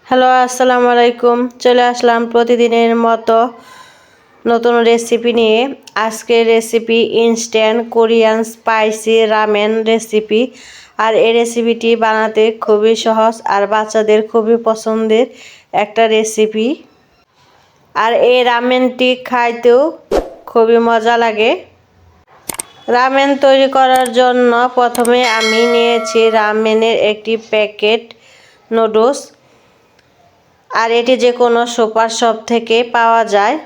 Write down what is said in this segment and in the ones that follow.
Hello, আসসালামু আলাইকুম। চলে আসলাম প্রতিদিনের মতো নতুন রেসিপি নিয়ে। আজকের recipe instant Korean spicy ramen recipe. আর এই রেসিপিটি বানাতে খুবই সহজ আর বাচ্চাদের খুবই পছন্দের একটা রেসিপি। আর এই রামেনটি খাইতেও খুবই মজা লাগে। রামেন তৈরি করার জন্য প্রথমে আমি নিয়েছি রামেনের একটি প্যাকেট নুডলস। আর এটি যে কোনো সুপার শপ থেকে পাওয়া যায়।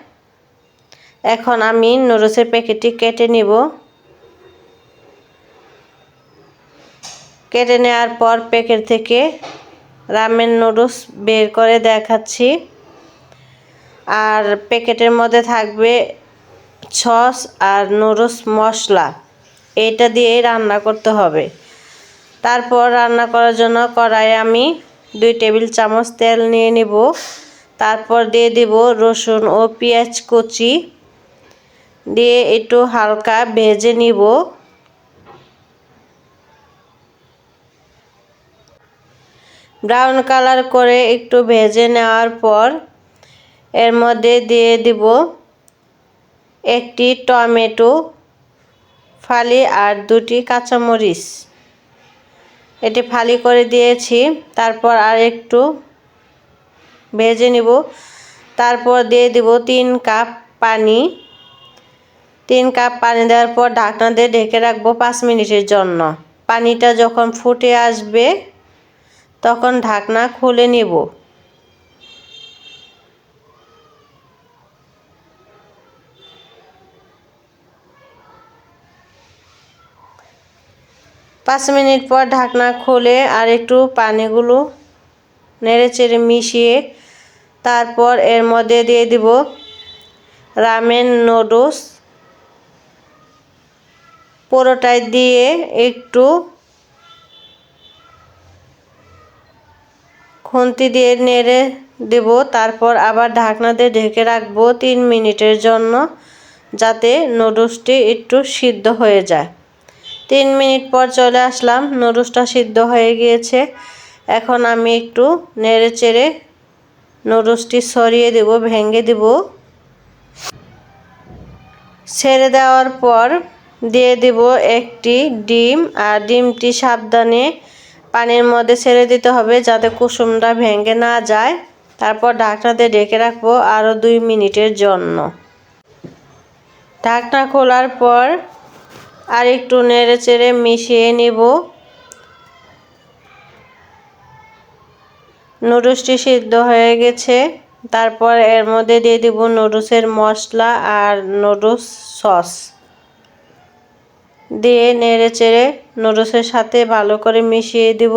এখন আমি নুডলসের প্যাকেটটি কেটে নিব। কেটে নেওয়ার পর প্যাকেট থেকে রামেন নুডলস বের করে দেখাচ্ছি। আর প্যাকেটের মধ্যে থাকবে সস আর নুডলস মশলা, এটা দিয়েই রান্না করতে হবে। তারপর রান্না করার জন্য কড়াইয়ে আমি 2 টেবিল চামচ তেল নিয়ে নিব। তারপর দিয়ে দিব রসুন ও পেঁয়াজ কুচি, দিয়ে একটু হালকা ভেজে নিব। ব্রাউন কালার করে একটু ভেজে নেওয়ার পর এর মধ্যে দিয়ে দিব একটি টমেটো ফালি আর 2টি কাঁচামরিচ, এটি ফালি করে দিয়েছি। তারপর আর একটু ভেজে নিব। তারপর দিয়ে দিব 3 কাপ পানি। 3 কাপ পানি দেওয়ার পর ঢাকনা দিয়ে ঢেকে রাখবো 5 মিনিটের জন্য। পানিটা যখন ফুটে আসবে তখন ঢাকনা খুলে নিব। পাঁচ মিনিট পর ঢাকনা খুলে আর একটু পানিগুলো নেড়েচেড়ে মিশিয়ে তারপর এর মধ্যে দিয়ে দিব রামেন নুডলস। পুরোটাই দিয়ে একটু খুন্তি দিয়ে নেড়ে দেব। তারপর আবার ঢাকনা দিয়ে ঢেকে রাখবো 3 মিনিটের জন্য, যাতে নুডলসটি একটু সিদ্ধ হয়ে যায়। 3 মিনিট পর চলে আসলাম, নুডলসটা সিদ্ধ হয়ে গিয়েছে। এখন আমি একটু নেড়ে চেড়ে নুডলসটি সরিয়ে দেব, ভেঙে দেব। ছেড়ে দেওয়ার পর দিয়ে দেব একটি ডিম, আর ডিমটি সাবধানে পানির মধ্যে ছেড়ে দিতে হবে যাতে কুসুমটা ভেঙে না যায়। তারপর ঢাকনা দিয়ে ঢেকে রাখবো আরও 2 মিনিটের জন্য। ঢাকনা খোলার পর আর একটু নেড়ে চেড়ে মিশিয়ে নিব। নুডলসটি সিদ্ধ হয়ে গেছে। তারপর এর মধ্যে দিয়ে দিব নুডলসের মশলা আর নুডলস সস, দিয়ে নেড়ে চেড়ে নুডলসের সাথে ভালো করে মিশিয়ে দিব।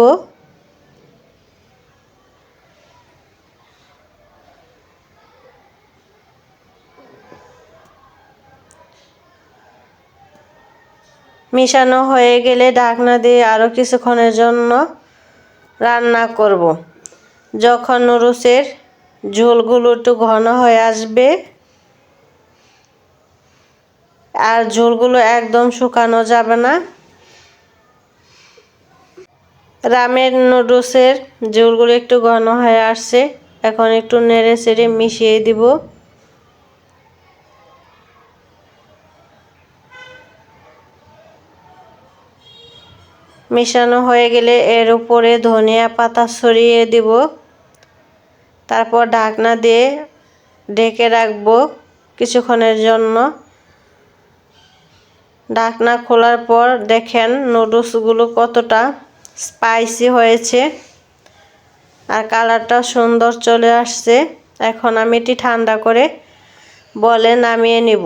মিশানো হয়ে গেলে ঢাকনা দিয়ে আরও কিছুক্ষণের জন্য রান্না করব। যখন নুডলসের ঝোলগুলো একটু ঘন হয়ে আসবে, আর ঝোলগুলো একদম শুকানো যাবে না। রামেন নুডলসের ঝোলগুলো একটু ঘন হয়ে আসছে। এখন একটু নেড়ে চেড়ে মিশিয়ে দিব। মিশানো হয়ে গেলে এর উপরে ধনিয়া পাতা ছড়িয়ে দিব। তারপর ঢাকনা দিয়ে ঢেকে রাখবো কিছুক্ষণের জন্য। ঢাকনা খোলার পর দেখেন নুডলসগুলো কতটা স্পাইসি হয়েছে আর কালারটা সুন্দর চলে আসছে। এখন আমি এটি ঠান্ডা করে বলে নামিয়ে নিব।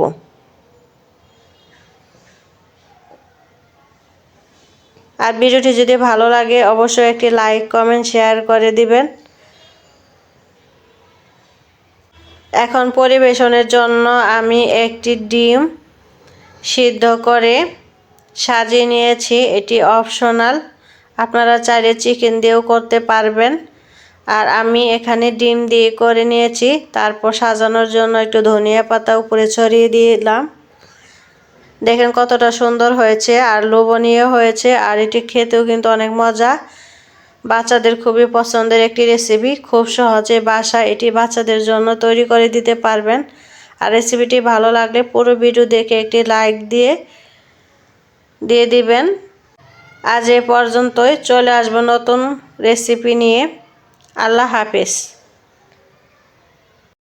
আর ভিডিওটি যদি ভালো লাগে অবশ্যই একটি লাইক কমেন্ট শেয়ার করে দিবেন। এখন পরিবেশনের জন্য আমি একটি ডিম সিদ্ধ করে সাজিয়ে নিয়েছি, এটি অপশনাল, আপনারা চাইলে চিকেন দিয়েও করতে পারবেন। আর আমি এখানে ডিম দিয়ে করে নিয়েছি। তারপর সাজানোর জন্য একটু ধনিয়া পাতা উপরে ছড়িয়ে দিলাম। দেখেন কতটা সুন্দর হয়েছে আর লোভনীয় হয়েছে, আর এটি খেতেও কিন্তু অনেক মজা। বাচ্চাদের খুবই পছন্দের একটি রেসিপি। খুব সহজে বাসায় এটি বাচ্চাদের জন্য তৈরি করে দিতে পারবেন। আর রেসিপিটি ভালো লাগলে পুরো ভিডিও দেখে একটি লাইক দিয়ে দিবেন। আজ এ পর্যন্তই, চলে আসবো নতুন রেসিপি নিয়ে। আল্লাহ হাফেজ।